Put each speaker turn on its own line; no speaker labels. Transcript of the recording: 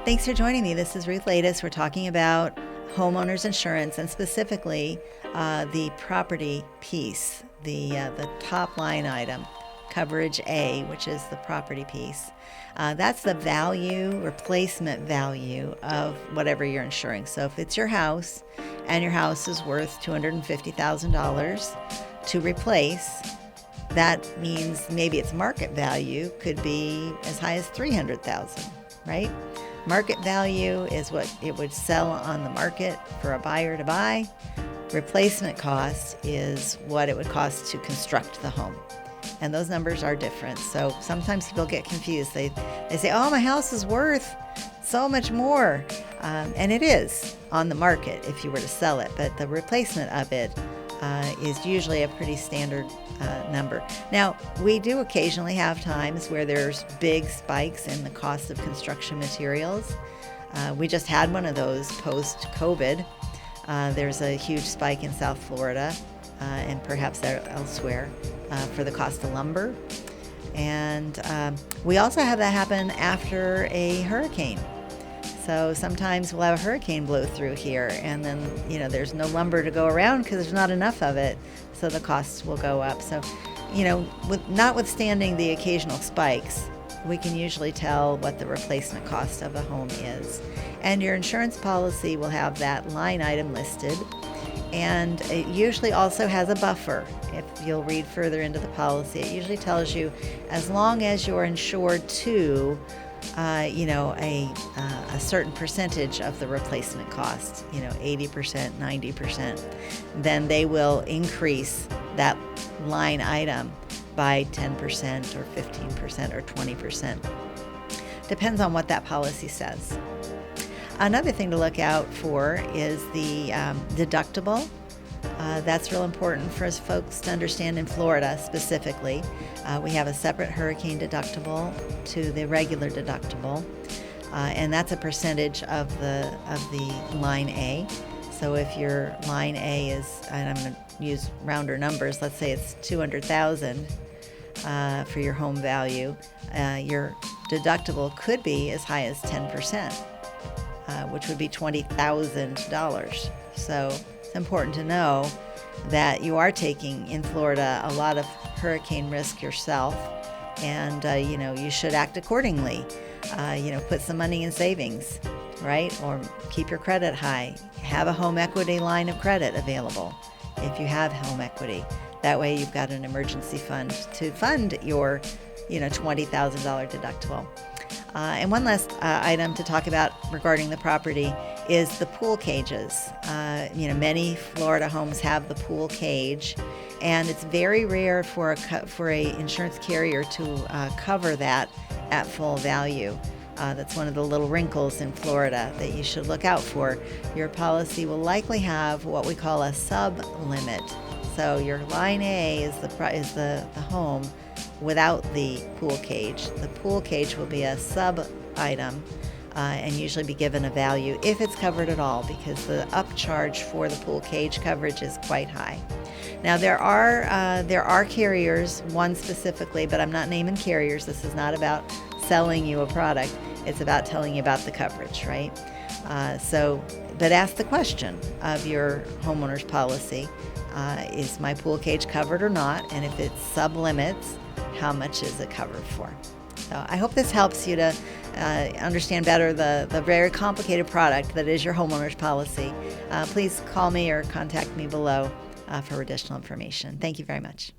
Thanks for joining me. This is Ruth Ladis. We're talking about homeowners insurance and specifically the property piece, the top line item, coverage A, which is the property piece. That's the value, replacement value of whatever you're insuring. So if it's your house and your house is worth $250,000 to replace, that means maybe its market value could be as high as $300,000, right? Market value is what it would sell on the market for a buyer to buy. Replacement cost is what it would cost to construct the home. And those numbers are different. So sometimes people get confused. They say, oh, my house is worth so much more. And it is on the market if you were to sell it. But the replacement of it is usually a pretty standard number. Now, we do occasionally have times where there's big spikes in the cost of construction materials. We just had one of those post-COVID. There's a huge spike in South Florida and perhaps elsewhere for the cost of lumber. And we also have that happen after a hurricane. So sometimes we'll have a hurricane blow through here and then, there's no lumber to go around because there's not enough of it. So the costs will go up. So, notwithstanding the occasional spikes, we can usually tell what the replacement cost of a home is. And your insurance policy will have that line item listed. And it usually also has a buffer. If you'll read further into the policy, it usually tells you as long as you're insured to a certain percentage of the replacement cost, 80%, 90%, then they will increase that line item by 10% or 15% or 20%. Depends on what that policy says. Another thing to look out for is the deductible. That's real important for us folks to understand in Florida specifically. We have a separate hurricane deductible to the regular deductible, and that's a percentage of the line A. So if your line A is, and I'm going to use rounder numbers, let's say it's $200,000 for your home value, your deductible could be as high as 10%, which would be $20,000. So it's important to know that you are taking in Florida a lot of hurricane risk yourself, and you should act accordingly. Put some money in savings, right? Or keep your credit high. Have a home equity line of credit available if you have home equity. That way you've got an emergency fund to fund your $20,000 deductible. And one last item to talk about regarding the property is the pool cages. Many Florida homes have the pool cage, and it's very rare for a insurance carrier to cover that at full value. That's one of the little wrinkles in Florida that you should look out for. Your policy will likely have what we call a sub-limit. So your line A is the home without the pool cage. The pool cage will be a sub-item and usually be given a value if it's covered at all, because the upcharge for the pool cage coverage is quite high. Now there are carriers, one specifically, but I'm not naming carriers. This is not about selling you a product. It's about telling you about the coverage, right? But ask the question of your homeowner's policy. Is my pool cage covered or not? And if it's sub-limits, how much is it covered for? So I hope this helps you to understand better the very complicated product that is your homeowner's policy. Please call me or contact me below for additional information. Thank you very much.